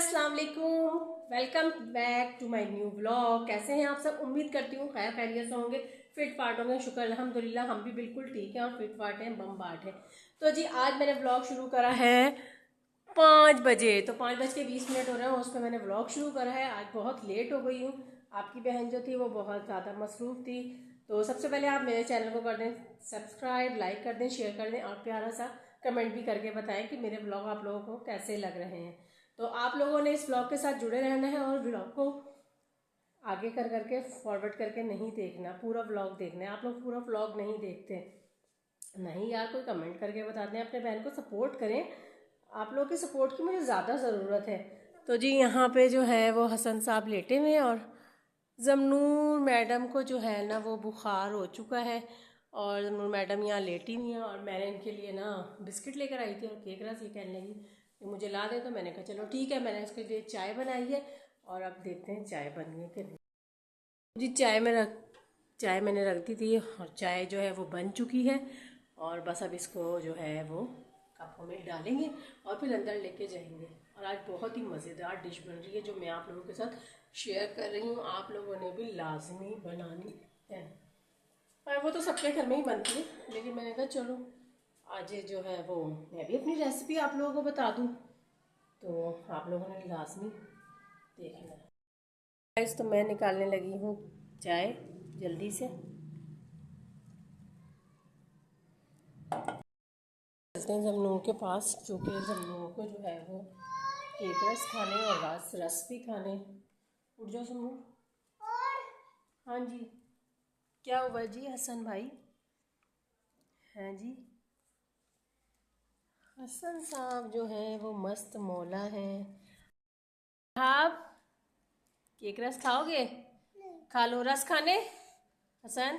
अस्सलाम वालेकुम, welcome back to my new vlog. कैसे हैं आप सब? उम्मीद करती हूँ खैर खैरियत से होंगे, फिट फाट होंगे। शुक्र अल्हम्दुलिल्लाह हम भी बिल्कुल ठीक हैं और फिट फाट हैं, बम बाट है। तो जी आज मैंने व्लॉग शुरू करा है 5 बजे, तो 5 बज के 20 मिनट हो रहे हैं, उसमें मैंने व्लॉग शुरू करा है। आज बहुत लेट हो गई हूँ। आपकी बहन जो थी वो बहुत ज़्यादा मसरूफ़ थी। तो सबसे पहले आप मेरे चैनल को कर दें सब्सक्राइब, लाइक कर दें, शेयर कर दें और प्यारा सा कमेंट भी करके बताएं कि मेरे व्लॉग आप लोगों को कैसे लग रहे हैं। तो आप लोगों ने इस व्लॉग के साथ जुड़े रहना है और व्लॉग को आगे कर करके फॉरवर्ड करके नहीं देखना, पूरा व्लॉग देखना है। आप लोग पूरा व्लॉग नहीं देखते, नहीं यार, कोई कमेंट करके बताते हैं। अपने बहन को सपोर्ट करें, आप लोगों की सपोर्ट की मुझे ज़्यादा ज़रूरत है। तो जी यहाँ पे जो है वो हसन साहब लेटे हुए हैं और जमनूर मैडम को जो है ना वो बुखार हो चुका है और जमनूर मैडम यहाँ लेटी हुई हैं। और मैंने इनके लिए ना बिस्किट लेकर आई थी और केक रस, ये कहने लगी कि मुझे ला दे। तो मैंने कहा चलो ठीक है। मैंने इसके लिए चाय बनाई है और अब देखते हैं चाय बन गई कि नहीं। जी चाय मैंने रख दी थी और चाय जो है वो बन चुकी है और बस अब इसको जो है वो कपों में डालेंगे और फिर अंदर लेके जाएंगे। और आज बहुत ही मज़ेदार डिश बन रही है जो मैं आप लोगों के साथ शेयर कर रही हूँ। आप लोगों ने भी लाजमी बनानी है। पर वो तो सबके घर में ही बनती है, लेकिन मैंने कहा चलो आज जो है वो मैं भी अपनी रेसिपी आप लोगों को बता दूँ, तो आप लोगों ने लाजमी देखना है। गाइस तो मैं निकालने लगी हूँ चाय जल्दी से। चलते हैं जमनूर के पास, क्योंकि जमनूर को जो है वो केक रस खाने और रस भी खाने। उठ जाओ जमनूर। हाँ जी, क्या हुआ जी हसन भाई? हैं जी, हसन साहब जो है वो मस्त मौला हैं। आप केक रस खाओगे? खा लो रस खाने हसन।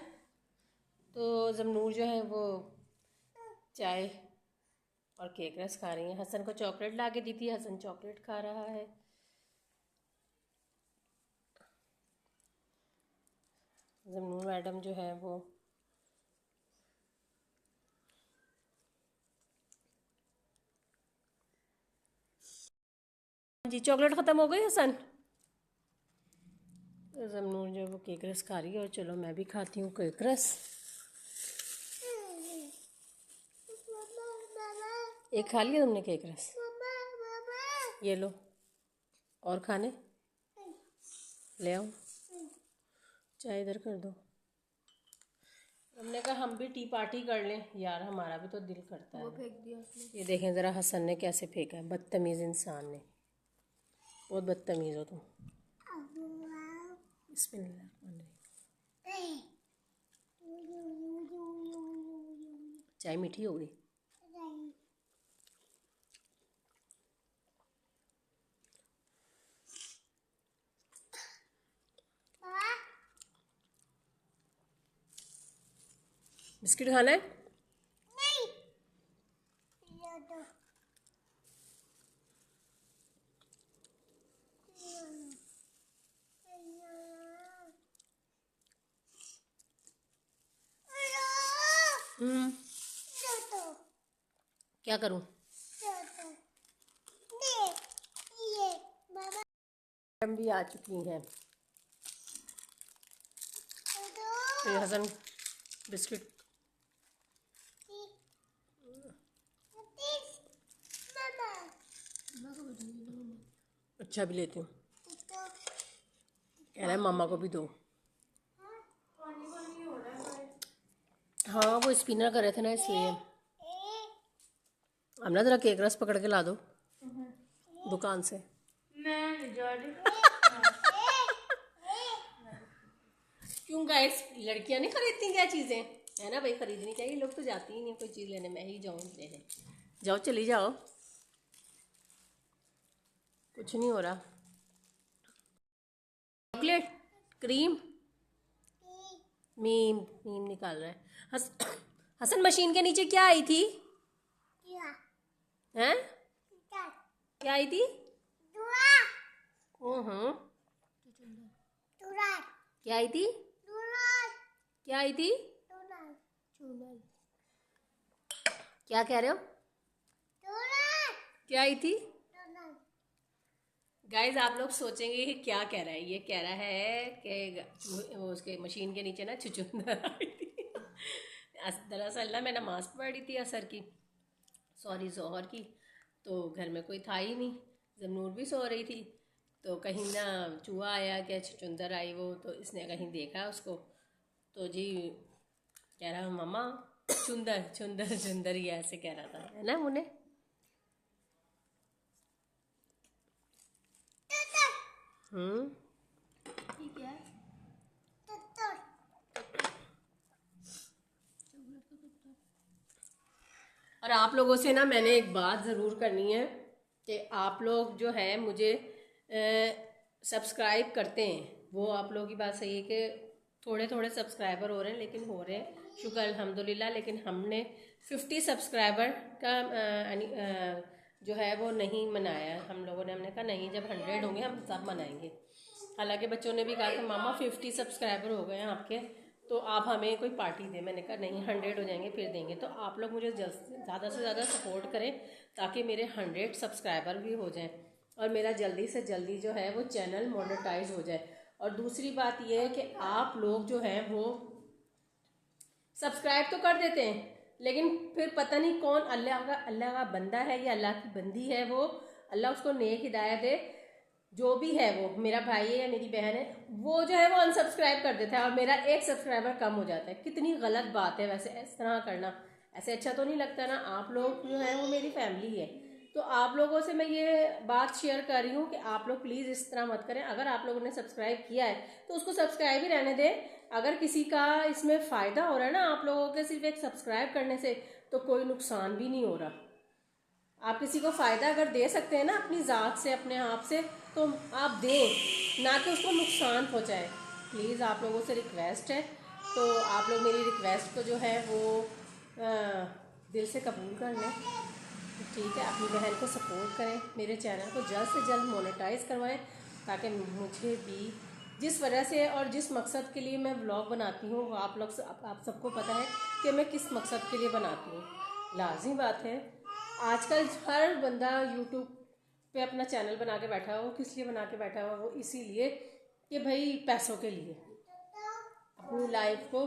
तो जमनूर जो है वो चाय और केक रस खा रही हैं। हसन को चॉकलेट ला के दी थी, हसन चॉकलेट खा रहा है। जमनूर मैडम जो है वो जी चॉकलेट ख़त्म हो गई हसन। तो जमनूर जो है वो केक रस खा रही है और चलो मैं भी खाती हूँ केक रस। एक खा लिया तुमने केक रस? ये लो और खाने ले आओ। चाय इधर कर दो। हमने कहा हम भी टी पार्टी कर लें यार, हमारा भी तो दिल करता है। वो फेंक दिया उसने। ये देखें ज़रा हसन ने कैसे फेंका है, बदतमीज़ इंसान ने। बहुत बदतमीज़ हो तुम। बिस्मिल्लाह। चाय मीठी हो गई। बिस्किट खाना है? हम्म, क्या करूं? हम भी आ चुकी हैं। फिर हसन बिस्किट अच्छा भी लेती हूँ, कह रहा है मामा को भी दो। हाँ वो स्पिनर कर रहे थे ना इसलिए। हमने ज़रा केक रस पकड़ के ला दो दुकान से। क्यों गाइस, लड़कियां नहीं खरीदती क्या चीज़ें? है ना भाई, खरीदनी चाहिए। लोग तो जाती ही नहीं कोई चीज़ लेने, मैं ही जाऊँ लेने। जाओ चली जाओ, कुछ नहीं हो रहा। चॉकलेट क्रीम मीम मीम निकाल रहा है। हसन मशीन के नीचे क्या आई थी? हैं? क्या आई थी? हम्म, क्या आई थी? क्या आई थी? क्या कह रहे हो? क्या आई थी? गाइज आप लोग सोचेंगे कि क्या कह रहा है। ये कह रहा है कि वो उसके मशीन के नीचे ना छुछुंदर आई थी। दरअसल ना मैं नमाज़ पढ़ रही थी असर की, सॉरी ज़ोहर की, तो घर में कोई था ही नहीं, जमनूर भी सो रही थी। तो कहीं ना चूहा आया क्या, छुछुंदर आई वो, तो इसने कहीं देखा उसको, तो जी कह रहा मम्मा चुंदर चुंदर चुंदर, ये ऐसे कह रहा था, है ना मुन्ने। ठीक है। और आप लोगों से ना मैंने एक बात ज़रूर करनी है कि आप लोग जो है मुझे सब्सक्राइब करते हैं, वो आप लोगों की बात सही है कि थोड़े थोड़े सब्सक्राइबर हो रहे हैं, लेकिन हो रहे हैं, शुक्र अल्हम्दुलिल्लाह। लेकिन हमने 50 सब्सक्राइबर का जो है वो नहीं मनाया हम लोगों ने। हमने कहा नहीं, जब 100 होंगे हम सब मनाएंगे। हालांकि बच्चों ने भी कहा कि मामा 50 सब्सक्राइबर हो गए हैं आपके, तो आप हमें कोई पार्टी दें। मैंने कहा नहीं, 100 हो जाएंगे फिर देंगे। तो आप लोग मुझे ज़्यादा से ज़्यादा सपोर्ट करें ताकि मेरे 100 सब्सक्राइबर भी हो जाएं और मेरा जल्दी से जल्दी जो है वो चैनल मोनेटाइज हो जाए। और दूसरी बात यह है कि आप लोग जो हैं वो सब्सक्राइब तो कर देते हैं, लेकिन फिर पता नहीं कौन अल्लाह का बंदा है या अल्लाह की बंदी है, वो अल्लाह उसको नेक हिदायत दे, जो भी है वो मेरा भाई है या मेरी बहन है, वो जो है वो अनसब्सक्राइब कर देता है और मेरा एक सब्सक्राइबर कम हो जाता है। कितनी गलत बात है वैसे इस तरह करना, ऐसे अच्छा तो नहीं लगता ना। आप लोग जो है वो मेरी फैमिली है, तो आप लोगों से मैं ये बात शेयर कर रही हूँ कि आप लोग प्लीज़ इस तरह मत करें। अगर आप लोगों ने सब्सक्राइब किया है तो उसको सब्सक्राइब ही रहने दें। अगर किसी का इसमें फ़ायदा हो रहा है ना आप लोगों के सिर्फ एक सब्सक्राइब करने से, तो कोई नुकसान भी नहीं हो रहा। आप किसी को फ़ायदा अगर दे सकते हैं ना अपनी ज़ात से, अपने आप से, तो आप दें, ना कि उसको नुकसान पहुंचाएं। प्लीज़ आप लोगों से रिक्वेस्ट है, तो आप लोग मेरी रिक्वेस्ट को जो है वो दिल से कबूल कर लें, ठीक है। अपनी बहन को सपोर्ट करें, मेरे चैनल को जल्द से जल्द मोनेटाइज करवाएं, ताकि मुझे भी जिस वजह से और जिस मकसद के लिए मैं व्लॉग बनाती हूँ वो आप सबको पता है कि मैं किस मकसद के लिए बनाती हूँ। लाजमी बात है, आजकल हर बंदा यूट्यूब पे अपना चैनल बना के बैठा हो, किस लिए बना के बैठा हुआ, वो इसीलिए कि भाई पैसों के लिए, अपनी लाइफ को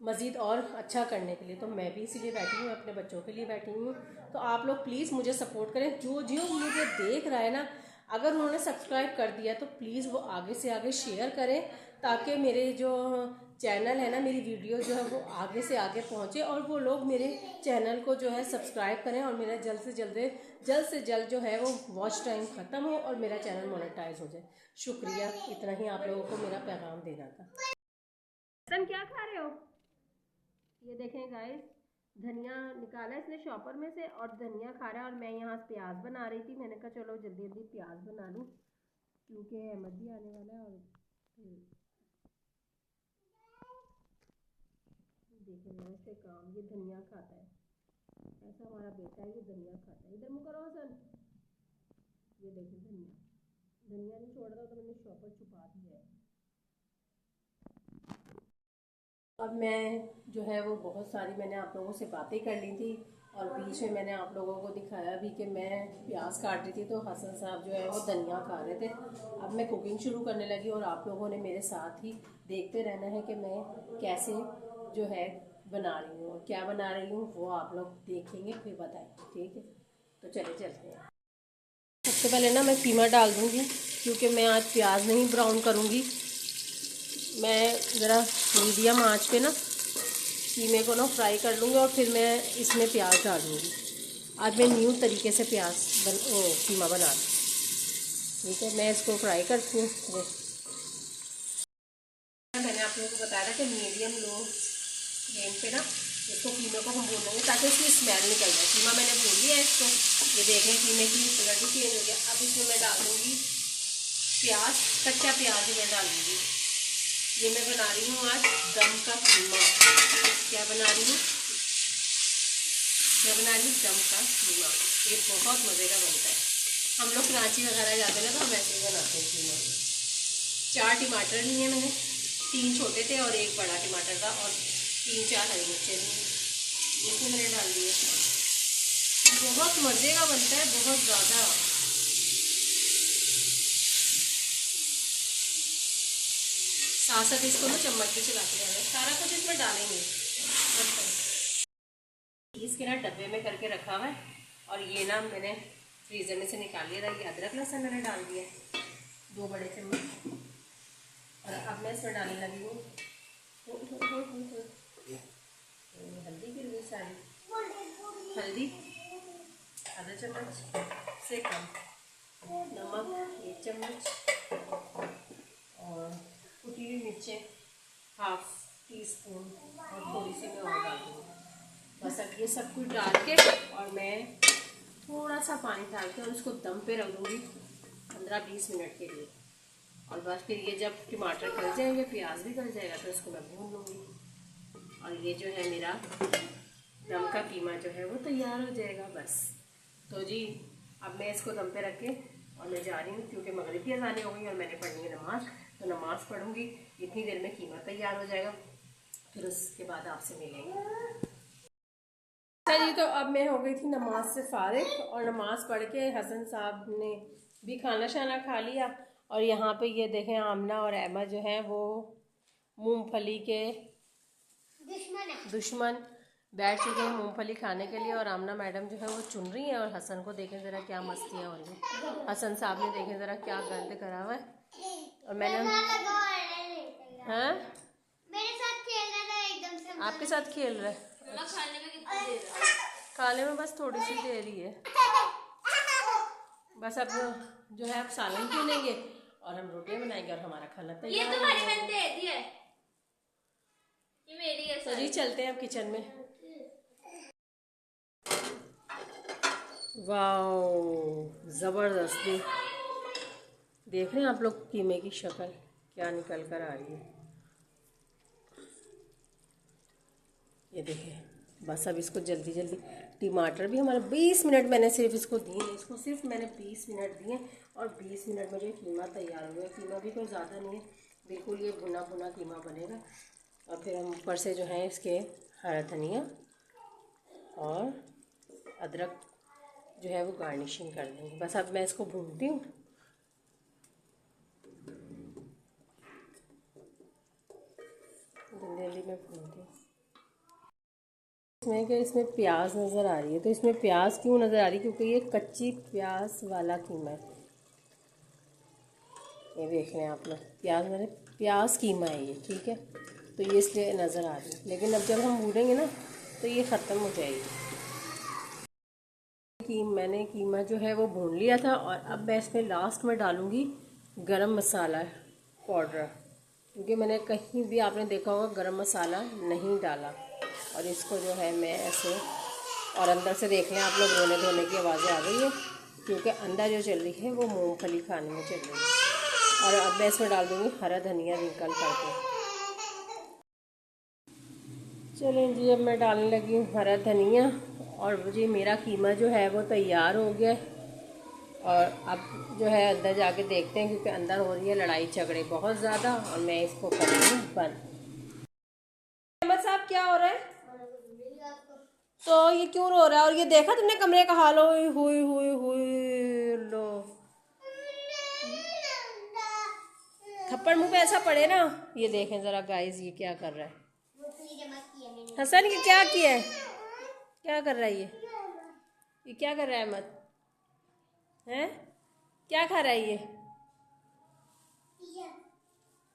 मज़ीद और अच्छा करने के लिए। तो मैं भी इसीलिए बैठी हूँ, अपने बच्चों के लिए बैठी हूँ। तो आप लोग प्लीज़ मुझे सपोर्ट करें। जो जो मुझे देख रहा है ना, अगर उन्होंने सब्सक्राइब कर दिया तो प्लीज़ वो आगे से आगे शेयर करें, ताकि मेरे जो चैनल है ना, मेरी वीडियो जो है वो आगे से आगे पहुँचे और वो लोग मेरे चैनल को जो है सब्सक्राइब करें और मेरा जल्द से जल्द जो है वो वॉच टाइम ख़त्म हो और मेरा चैनल मोनेटाइज हो जाए। शुक्रिया, इतना ही आप लोगों को मेरा पैगाम देना था। सन क्या खा रहे हो? ये देखें गाइस, धनिया निकाला इसने शॉपर में से और धनिया खा रहा है, और मैं यहाँ प्याज बना रही थी। मैंने कहा चलो जल्दी जल्दी प्याज बना लूँ क्योंकि अहमद भी आने वाला है। और देखें ऐसे काम, ये धनिया खाता है, ऐसा हमारा बेटा है, ये धनिया खाता है। इधर मुँह करो हसन। ये देखें धनिया नहीं छोड़ रहा, तो मैंने शॉपर छुपा दिया है। अब मैं जो है वो बहुत सारी मैंने आप लोगों से बातें कर ली थी, और बीच में मैंने आप लोगों को दिखाया भी कि मैं प्याज काट रही थी, तो हसन साहब जो है वो धनिया खा रहे थे। अब मैं कुकिंग शुरू करने लगी और आप लोगों ने मेरे साथ ही देखते रहना है कि मैं कैसे जो है बना रही हूँ और क्या बना रही हूँ, वो आप लोग देखेंगे फिर बताएंगे, ठीक है। तो चले चलते हैं। सबसे पहले ना मैं कीमा डाल दूँगी, क्योंकि मैं आज प्याज नहीं ब्राउन करूँगी। मैं ज़रा मीडियम आंच पे ना कीमे को ना फ्राई कर लूँगी और फिर मैं इसमें प्याज डाल दूँगी। आज मैं न्यू तरीके से कीमा बना रही हूँ, ठीक है। मैं इसको फ्राई करती हूँ। मैंने आप लोगों को बताया था कि मीडियम लो फ्लेम पे ना इसको कीमे को हम भूनेंगे ताकि इसकी स्मेल निकल जाए। कीमा मैंने भून लिया है इसको, ये देखें कीमे की कलर भी चेंज हो गया। अब इसमें मैं डाल दूँगी प्याज, कच्चा प्याज ही मैं डाल दूँगी। ये मैं बना रही हूँ आज दम का कीमा। क्या बना रही हूँ? दम का कीमा। ये बहुत मज़े का बनता है। हम लोग कराची वगैरह जाते हैं ना, तो हम ऐसे ही बनाते हैं कीमा। 4 टमाटर लिए मैंने, 3 छोटे थे और 1 बड़ा टमाटर था, और 3-4 हरी मिर्चें लिए, इसमें मैंने डाल दिए। बहुत मज़े का बनता है, बहुत ज़्यादा। साथ साथ इसको ना चम्मच भी चलाते रहना है। सारा कुछ इसमें डालेंगे। इसके ना डब्बे में करके रखा हुआ है और ये ना मैंने फ्रीज़र में से निकाल लिया था। ये अदरक लहसुन मैंने डाल दिया 2 बड़े चम्मच और अब मैं इसमें डालने लगी हूँ हल्दी गिर गई सारी। हल्दी आधा चम्मच से कम, नमक 1 चम्मच और कुटी हुई मिर्चें 1/2 टीस्पून और थोड़ी सी मैं और डाल दूँगी। बस अब ये सब कुछ डाल के और मैं थोड़ा सा पानी डाल के और उसको दम पे रख दूँगी 15-20 मिनट के लिए। और बस फिर ये जब टमाटर गल जाएंगे, प्याज भी गल जाएगा तो इसको मैं भून लूँगी और ये जो है मेरा दम का कीमा जो है वो तैयार हो जाएगा बस। तो जी अब मैं इसको दम पे रख के और मैं जा रही हूँ क्योंकि मगरिब की अज़ान हो गई और मैंने पढ़नी है नमाज। तो नमाज पढ़ूँगी, इतनी देर में कीमा तैयार हो जाएगा, फिर उसके बाद आपसे मिलेंगे। चलिए तो अब मैं हो गई थी नमाज से फारिग और नमाज पढ़ के हसन साहब ने भी खाना शाना खा लिया और यहाँ पे ये देखें आमना और अहमद जो है वो मूंगफली के दुश्मन बैठ चुके हैं मूंगफली खाने के लिए। और आमना मैडम जो है वो चुन रही हैं और हसन को देखें ज़रा क्या मस्तियाँ हो रही हैं। हसन साहब ने देखें ज़रा क्या गंद करा हुआ है और मैंने हाँ मेरे साथ खेल रहा था एकदम से। आपके साथ खेल रहा है। खाने में बस थोड़ी सी देर ही है बस। अब जो है अब सालन पी लेंगे और हम रोटियां बनाएंगे और हमारा खाना तैयार। ये तुम्हारी मैंने दे दी है, ये मेरी है। तो जी चलते हैं अब किचन में। वाओ ज़बरदस्ती देख रहे हैं आप लोग कीमे की शक्ल क्या निकल कर आ रही है। ये देखें बस अब इसको जल्दी जल्दी टमाटर भी हमारे 20 मिनट मैंने सिर्फ इसको दिए, इसको सिर्फ मैंने 20 मिनट दिए और 20 मिनट में जो कीमा तैयार हो गया। कीमा भी कोई ज़्यादा नहीं है, बिल्कुल ये भुना भुना कीमा बनेगा। और फिर हम ऊपर से जो है इसके हरा धनिया और अदरक जो है वो गार्निशिंग कर देंगे। बस अब मैं इसको भूनती हूँ। जल्दी में भूनती हूँ इसमें कि इसमें प्याज नज़र आ रही है। तो इसमें प्याज क्यों नज़र आ रही है? क्योंकि ये कच्ची प्याज वाला कीमा है। ये देख रहे हैं आप लोग प्याज कीमा है ये, ठीक है। तो ये इसलिए नज़र आ रही है, लेकिन अब जब हम भूनेंगे ना तो ये ख़त्म हो जाएगी। मैंने कीमा जो है वो भून लिया था और अब मैं इसमें लास्ट में डालूँगी गरम मसाला पाउडर, क्योंकि मैंने कहीं भी आपने देखा होगा गरम मसाला नहीं डाला। और इसको जो है मैं ऐसे और अंदर से देख लें आप लोग रोने धोने की आवाज़ें आ गई है क्योंकि अंदर जो चल रही है वो मूंगफली खाने में चल रही है। और अब मैं इसमें डाल दूँगी हरा धनिया निकल करके। चलें जी अब मैं डालने लगी हूँ हरा धनिया और जी मेरा कीमा जो है वो तैयार हो गया। और अब जो है अंदर जाके देखते हैं क्योंकि अंदर हो रही है लड़ाई झगड़े बहुत ज़्यादा और मैं इसको करूँगी बंद। अहमद साहब क्या हो रहा है? तो ये क्यों रो रहा है? और ये देखा तुमने कमरे का हाल? हुई हुई हुई हुई लो थप्पड़ मुंह पे ऐसा पड़े ना। ये देखें ज़रा गाइस ये क्या कर रहा है हसन, ये क्या किया है? क्या कर रहा है ये क्या कर रहा है अहमद? हैं क्या खा रहा है ये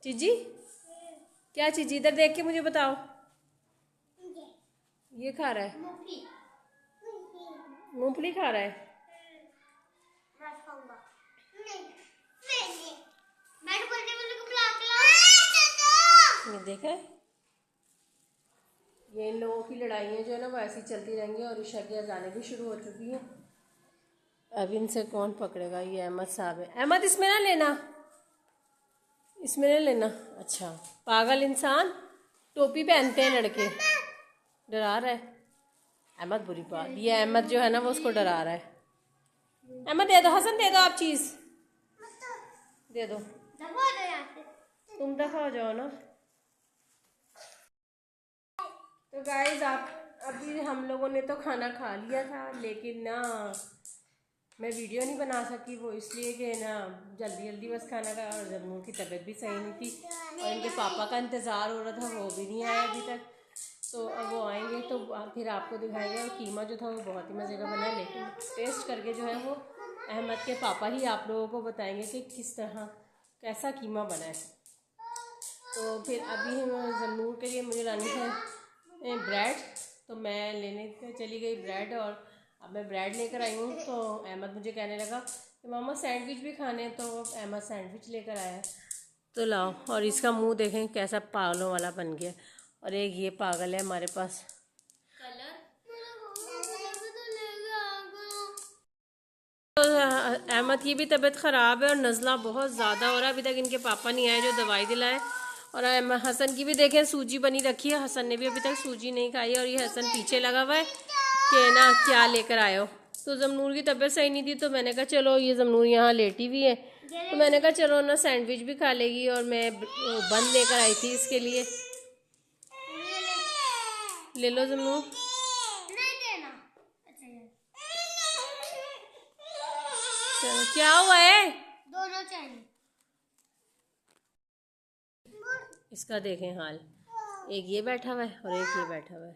चीजी? क्या चीजी? इधर देख के मुझे बताओ। ये खा रहा है मूंगफली खा रहा है। ये देखा ये इन लोगों की लड़ाइयाँ जो है ना वो ऐसी चलती रहेंगी और ईशा की अज़ानें भी शुरू हो चुकी हैं। अब इनसे कौन पकड़ेगा? ये अहमद साहब है। अहमद इसमें ना लेना, इसमें ना लेना। अच्छा पागल इंसान, टोपी पहनते हैं लड़के। डरा रहा है अहमद, बुरी बात। ये अहमद जो है ना वो उसको डरा रहा है। अहमद दे दो, हसन दे दो, आप चीज़ दे दो, तुम दफा हो जाओ ना। तो गाइस आप अभी हम लोगों ने तो खाना खा लिया था, लेकिन ना मैं वीडियो नहीं बना सकी, वो इसलिए कि ना जल्दी जल्दी बस खाना खाया, और जन्नू की तबीयत भी सही नहीं थी और इनके पापा का इंतज़ार हो रहा था, वो भी नहीं आया अभी तक। तो अब वो आएंगे तो फिर आपको दिखाएंगे। और कीमा जो था वो बहुत ही मज़े का बना है, लेकिन टेस्ट करके जो है वो अहमद के पापा ही आप लोगों को बताएंगे कि किस तरह कैसा कीमा बना है। तो फिर अभी जन्नू के लिए मुझे लानी है ब्रेड, तो मैं लेने चली गई ब्रेड, और अब मैं ब्रेड लेकर आई हूँ। तो अहमद मुझे कहने लगा कि मामा सैंडविच भी खाने हैं, तो अहमद सैंडविच लेकर आया है। तो लाओ, और इसका मुंह देखें कैसा पागलों वाला बन गया। और एक ये पागल है हमारे पास। कलर तो अहमद की भी तबीयत ख़राब है और नज़ला बहुत ज़्यादा हो रहा है, अभी तक इनके पापा नहीं आए जो दवाई दिलाए। और हसन की भी देखें सूजी बनी रखी है, हसन ने भी अभी तक सूजी नहीं खाई है, और ये हसन पीछे लगा हुआ है कि ना क्या लेकर आए हो। तो जमनूर की तबीयत सही नहीं थी, तो मैंने कहा चलो, ये जमनूर यहाँ लेटी हुई है, तो मैंने कहा चलो ना सैंडविच भी खा लेगी, और मैं बंद लेकर आई थी इसके लिए। ले लो जमनूर। नहीं देना। चलो, क्या हुआ है? दोनों चाहिए। इसका देखें हाल, एक ये बैठा हुआ है और एक ये बैठा हुआ है।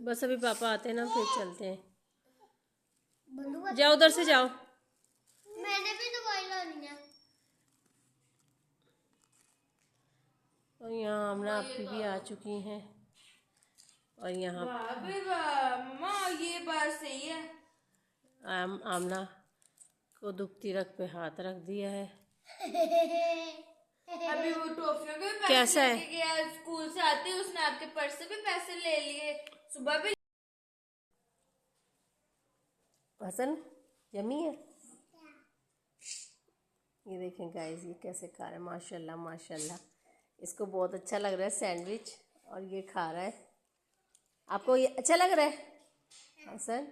बस अभी पापा आते हैं ना फिर चलते हैं। जाओ, उधर से जाओ। मैंने भी दवाई लानी है। और यहाँ आमना आपकी भी आ चुकी हैं, और यहाँ मम्मा ये बात सही है। आमना को दुखती रग पे हाथ रख दिया है। अभी वो टॉफियों के पैसे कैसा है? लेके गया स्कूल से आते ही, उसने आपके पर्स से भी पैसे ले लिए, सुबह भी। हसन यम्मी है। ये देखें गाइस, ये कैसे खा रहा है, माशाल्लाह माशाल्लाह। इसको बहुत अच्छा लग रहा है सैंडविच, और ये खा रहा है। आपको ये अच्छा लग रहा है हसन?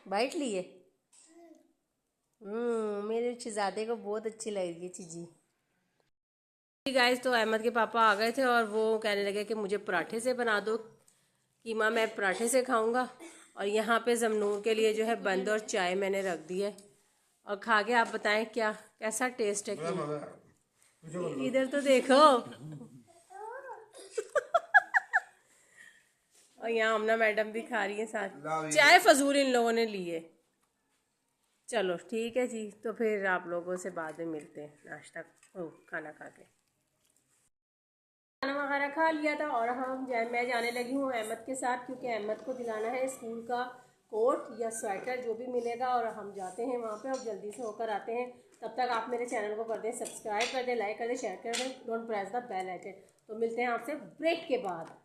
बाइट लिए? मेरे शहजादे को बहुत अच्छी लगी ये चीज़ी। गाइस, तो अहमद के पापा आ गए थे और वो कहने लगे कि मुझे पराठे से बना दो कीमा, मैं पराठे से खाऊंगा। और यहाँ पे जमनूर के लिए जो है बंद और चाय मैंने रख दी है, और खा के आप बताएं क्या कैसा टेस्ट है कीमा। इधर तो देखो। और यहाँ अमना मैडम भी खा रही है साथ। चाय फजूल इन लोगों ने ली है। चलो ठीक है जी, तो फिर आप लोगों से बाद में मिलते हैं, नाश्ता खाना खा के। खाना वगैरह खा लिया था, और मैं जाने लगी हूँ अहमद के साथ, क्योंकि अहमद को दिलाना है स्कूल का कोट या स्वेटर जो भी मिलेगा, और हम जाते हैं वहाँ पे और जल्दी से होकर आते हैं। तब तक आप मेरे चैनल को कर दें सब्सक्राइब, कर दें लाइक, कर दें शेयर कर दें, don't press the bell icon. तो मिलते हैं आपसे ब्रेक के बाद।